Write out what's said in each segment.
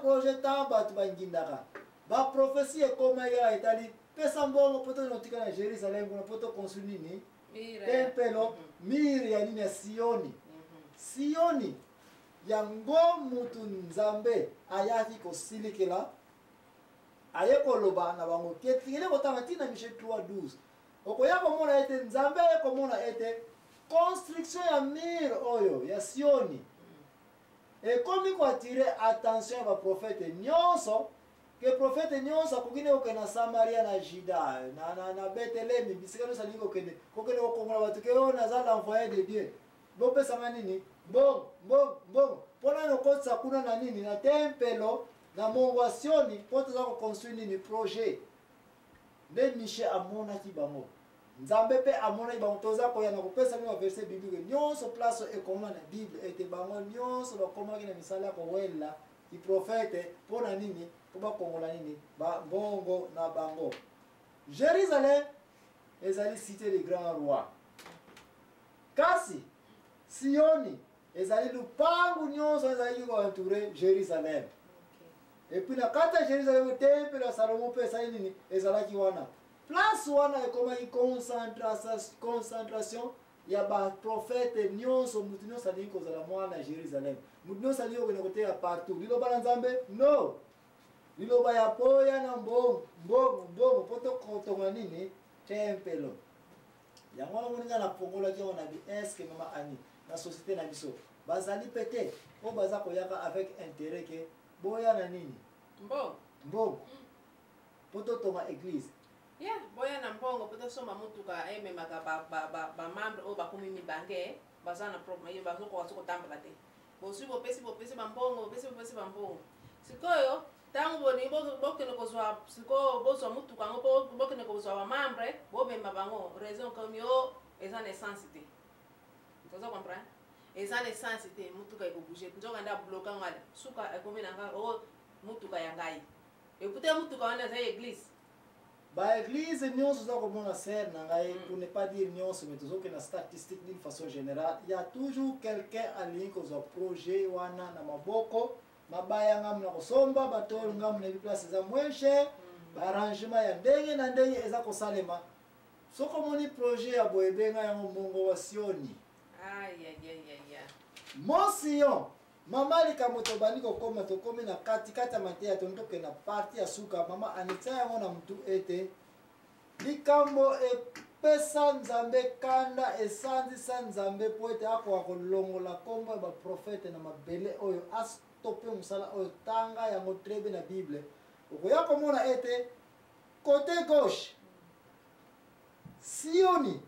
projet tamba tu bangindaka ba prophétie ekoma ya etali pesa mbongo poto notika na Jerusalem kuna poto construire nini tempelo miri ya nini ya Sioni Sioni yango mutu nzambe ayaki kosilikela aye koloba na bango ketile kotanga tina Michée 3:12 okoya komona ete nzambe komona ete construction ya mire oyo ya Sioni ekomi ko attirer attention ya ba prophète nyonso ke prophète nyonso akokine okena Samaria na Juda na Bethlehem bisika no salingo kokende okongola batu ke o naza l'envoyé de Dieu bopesanga nini bon pona nokotisa kuna na nini na tempelo na mongo wa Sioni po toza koconstruire nini projet nde Michée amonaki bango nzambe pe amonaki bango toza koya na kopesa bino verset biblique nyonso place ekoma na Bible ete bango nyonso bakomaki na misala ya kowela ki prophète po na nini po bakongola nini bongo na bango. Jérusalem ezali cité de grand roi kasi Sioni ezali lupangu nyonso ezali ko entourer Jérusalem. Et puis na kata Jérusalem temple ya Salomon pe ezali nini ezalaki wana place wana ekomaki concentration ya ba prophète nyonso mutu nyonso alingi kozala mwana Jérusalem mutu nyonso alingi kokende koteya partout liloba na Nzambe no liloba ya poya na mbongo po tokotonga nini tempelo yango wana moninga na pongolaki yango na bi eske mama ani na société na biso bazali pete po baza koyaka avec intérêt ke boya na nini mbongo po totonga église boya na mbongo po tosomba mutuka ememaka ba membre oyo bakomi mibange baza na problème bazokoka sokotambola te boswi bopesi bambongo bopesi bambongo sikoyo tango boni bokende kozwa sikoyo bozwa mutuka yango bokende kozwa bamembre bobemba bango raison comme yo eza na essence te toza comprendre eza na essence te mutuka ekobouge nzoka nda bloka ngale suka ekomi na ngai o mutuka ya ngai ekute mutuka wana eza église ba église nyonso za komona ser na ngai pour ne pas dire nyonso mais tozoke na statistique d'une façon générale il y a toujours quelqu'un alingi kozwa projet wana na maboko mabaya ngamu na kosomba batolo ngamu na place za mweshe arrangement ya ndenge na ndenge eza kosalema soko moni projet ya boyebenga yango mbongo wa Sioni Mon Sion mama likamoto bandi kokoma tokomi na katikati ya mateya tondoke na parti ya suka mama anitsa yango na mtu ete likambo epesa Nzambe kanda esanzisa Nzambe po ete akoka kolongola kombo ya baprofete na mabele oyo astope mosala oyo tanga yango trebe na Bible okoya komona ete côté gauche Sioni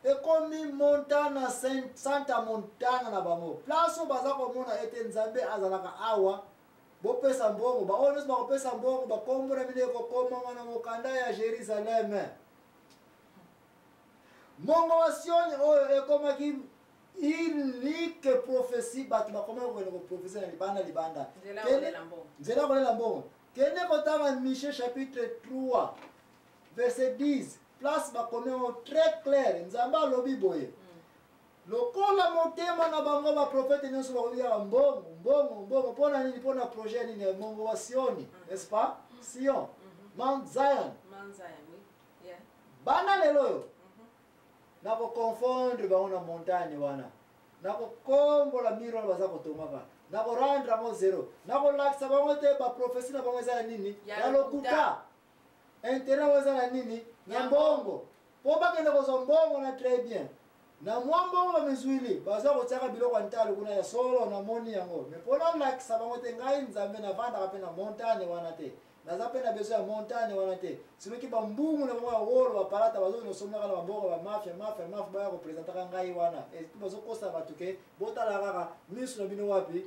ekomi montana Santa Montana na bango place baza komona ete Nzambe azalaka awa bopesa mbongo baoyo nyonso bakopesa mbongo bakombo na bino ekokoma na mokanda ya Jérusalem mongo wa Sioni oyo ekomaki unique prophétie bato bakomaki kokende koprofesie na libanda nzela kolela mbongo kende kotanga Michée chapitre 3 verset 10 place bakomi très clair Nzambe alobi boye lokola motema na bango baprofete nyonso bakobika mbongo mpona nini mpona projet nini ya mongo wa Sioni n'est-ce pas Sion Mount Zion bana lelo oyo nakoconfondre bango na montagne wana nakokombola mire wana baza kotongaka nakorendre yango zero nakolakisa bango te baprofesi na bango eza ya nini ya lokuta intérêt yango eza na nini na mbongo po bakende kozwa mbongo na très bien na mwa mbongo bamizwili baza kotiaka biloko ya ntalo kuna ya solo na moni yango me mpona olakisa bango te ngai Nzambe navandaka mpe na montagne wana te naza mpe na besoin ya montagne wana te sinoki bambungu na bango ya wolo bapalata bazokende osomnaka na bambongo bamafia baya kopresentaka ngai wana epi bazokosa bato ke botala kaka miso na bino wapi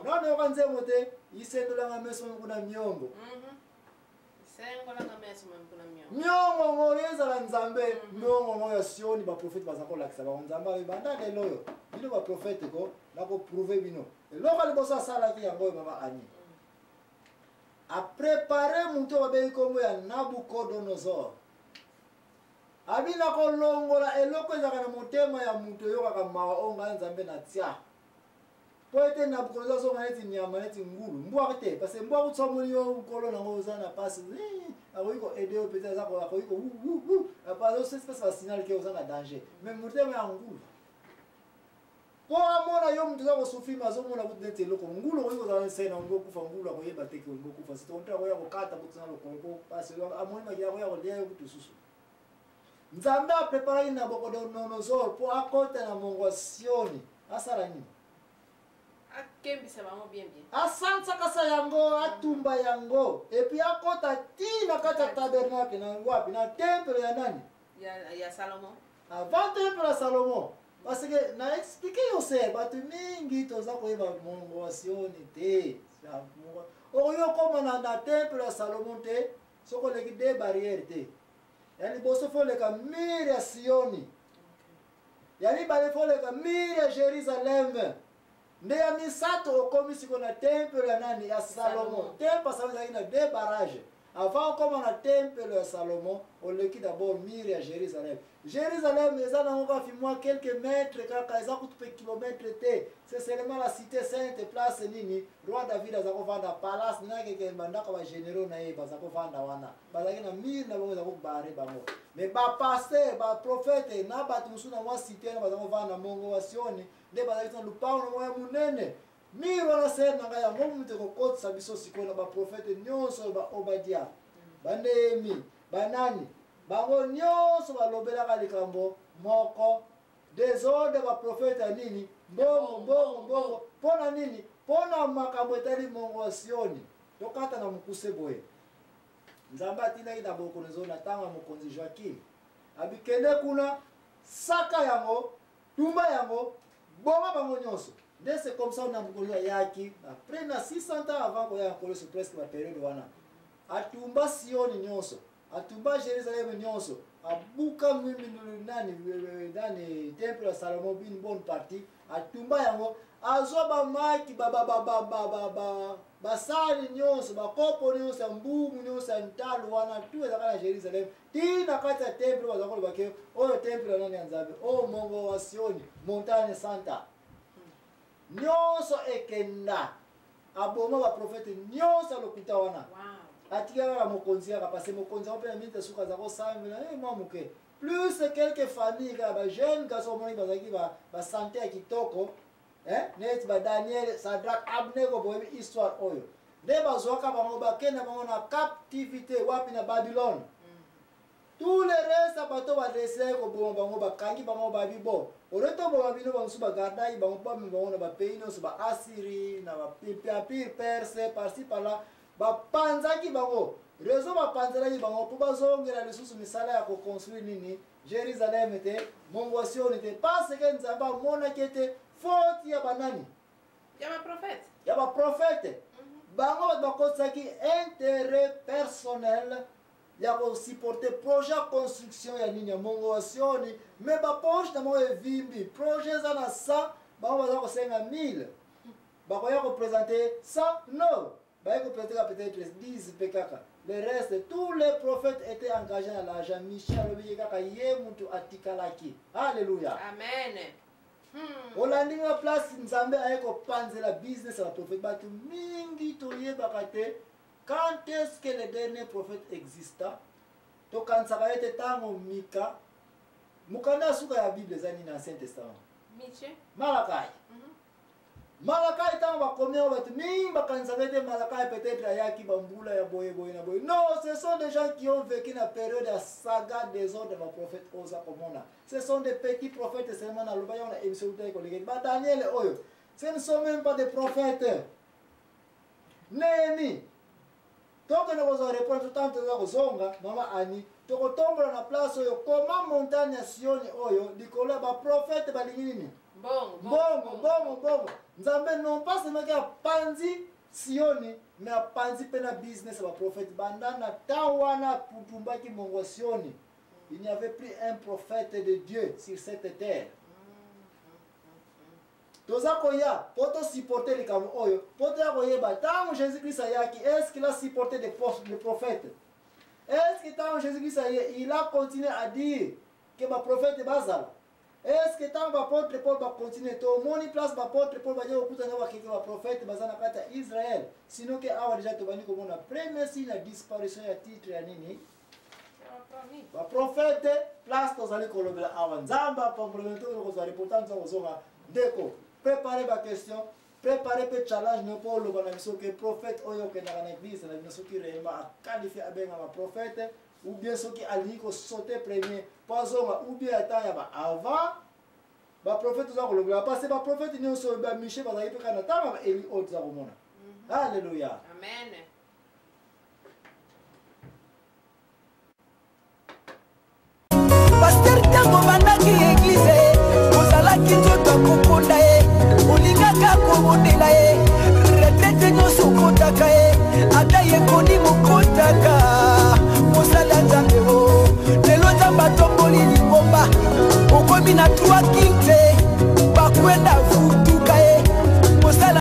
naonayoka nzembo te isendolanga meso kuna miombo miongo ngo ezala Nzambe miongo ngo ya Sioni baprofete baza kolakisa bango Nzambe alibanda lelo oyo bino baprofete ko nakoprouve bino eloko liboso asalaki yango oyo mama Ani aprepare mutu babengi kombo ya Nabucodonosor abina kolongola eloko ezalaka na motema ya mutu oyokaka mawa oyo ngai Nzambe na tia po ete Nabucodonosor zonga neti nyama neti ngulu mbwa te parce que mbwa kutsomoli yo kolo nango ozana passe akoiko aider au peut-être ça akoiko apa so c'est pas signal que ozana danger mais murte ma ngulu po amona yo mtu zako sufi mazomona kuti neti loko ngulu koiko za sena ngokufa ngulu akoyeba teke ngokufa sitontra ko yako kata kutsana loko passe amoni magia ko yako lia kuti susu Nzambe a préparé Nabucodonosor pour accorder na mongo Sioni asala nini akembisa bango bien bien asansa kasa yango atumba yango et puis akota tina kata tabernacle na wapi na temple ya nani ya Salomon avant temple ya Salomon parce que na expliquer yose batu mingi toza koyeba mongo Sioni te oyo koma na temple ya Salomon te soko leki de barrière te yani boso fole ka mire ya Sioni yani bale fole ka mire ya Jerusalem nde ya misato okomisi kona temple ya nani ya Salomon temple ya Salomon ina de barrage avant comme na temple ya Salomon oleki d'abord mire ya Jérusalem Jérusalem eza na ngo fimwa quelques mètres kaka eza kutupe kilomètres te c'est seulement la cité sainte place nini roi David aza kovanda palace na keke bandaka ba généraux na ye baza kovanda wana bazaki na mire na bango za kubare bango mais ba pasteur ba prophète na batu musuna wa cité na baza kovanda mongo wa Sioni nde bazaki na lupango na moya munene mire wana ser na ngaya ngo mutu ko kotsa biso sikola ba prophète nyonso ba Obadia ba Nehemi ba nani bango nyonso balobelaka likambo moko desordre ba prophète nini mbongo pona nini pona makambo etali mongo Sioni tokata na mukuse boye Nzambe atinaki Nabucodonosor na tanga mokonzi Joachim abikende kuna saka yango tumba yango bonga bango nyonso dès c'est comme ça Nabucodonosor yaki après na 600 ans avant ko ya kolo sur presque la période wana atumba Sioni nyonso atumba Jerusalem nyonso abuka mimi nani temple ya Salomon une bonne partie atumba yango azoba maki basali nyonso bakopo nyonso mbumu nyonso ntalo wana tu ezaka na Jerusalem tina kati ya temple bazakolo bake oyo temple ya nani ya Nzambe o mongo wa Sioni montagne santa nyonso ekenda aboma ba prophète nyonso lokuta wana atikaka ka mokonzi kaka parce que mokonzi ape na minute suka za kosambela mwa moke plus quelques familles kaka ba jeune garçon moni bazaki ba santé ya kitoko neti ba Daniel Sadrach Abnego boyebi histoire oyo nde bazwaka bango bakenda bango na captivité wapi na Babylone tous les restes bato badesere koboma bango bakangi bango babi bo oleto boma bino bango bagardai bango bami bango na bapays nyonso ba Assyrie na bapire perse par-ci par-là bapanzaki bango rezo bapanzelaki bango mpo bazongela lisusu misala ya koconstruire nini Jérusalem te mongo Sioni te parce que Nzambe amonaki ete faute ya banani ya baprophète bango bato bakotisaki intérêt personnel ya kosupporter projet ya construction ya nini ya mongo Sioni mais bapoche na bango evimbi projet eza na 100 bango baza kosenga 1000 bakoya koprésenter 100 non peut-être 10 pekaka. Le reste, tous les prophètes étaient engagés dans l'argent. Michel Obiyekaka yemutu atikalaki. Alléluia. Amen. Olandi na place Nzambe ayeko panzela business à la prophète. Batu mingi toyebaka te. Quand est-ce que le dernier prophète exista? To kansaka ete tango Mika. Mukanda suka ya Bible zani na Ancien Testament. Miche. Malakai. Malakai tant va combien va te mimba quand ça va être Malakai peut-être ayaki bambula ya boye boye na boye. Non, ce sont des gens qui ont vécu la période de saga des ordres de la prophète Oza Komona. Ce sont des petits prophètes seulement dans le bayon et monsieur collègue. Ba Daniel oyo. Ce ne sont même pas des prophètes. Néhémie. Donc nous allons répondre tout le temps de zonga mama Ani. Toko tombola na place oyo comment montagne Sioni oyo dikola ba prophète balingini. Bongo. Nzambe non pas seulement qu'il a panzi Sioni, mais a panzi pena business à prophète. Bandana tawana putumba ki mongo Sioni. Il n'y avait plus un prophète de Dieu sur cette terre. Toza koya, poto supporter les kamu oyo, poto ya koyeba, tango Jésus-Christ ayaki, est-ce qu'il a supporté des prophètes? Est-ce que tango Jésus-Christ il a continué à dire que ma prophète bazala? est-ce que tant apôtre Paul va continuer to moni place apôtre Paul va dire okuta na bakeke ba prophète bazana kata Israël sinon que awa déjà to bani komona premier signe la disparition ya titre ya nini ba prophète place to zali kolobela awa nzamba complémentaire ko za reportant za ozonga ndeko préparer ba question préparer pe challenge no Paul ba na biso que prophète oyo ke na église na biso ki réellement qualifié abenga ba prophète ou bien ceux qui allaient sauter premier pas ou bien attendre avant ba prophète za kolobela parce que ba prophète ni so ba Michel ba zayipe kana tama eli autre za komona alléluia amen pasteur tango bandaki église ozalaki nzoto kokunda ye olingaka kobondela ye retraite nyonso okotaka ye ata ye koni mokotaka mosala nzambe o lelo nzambe atomboli lingomba okomi na 3 king te bakwenda vutu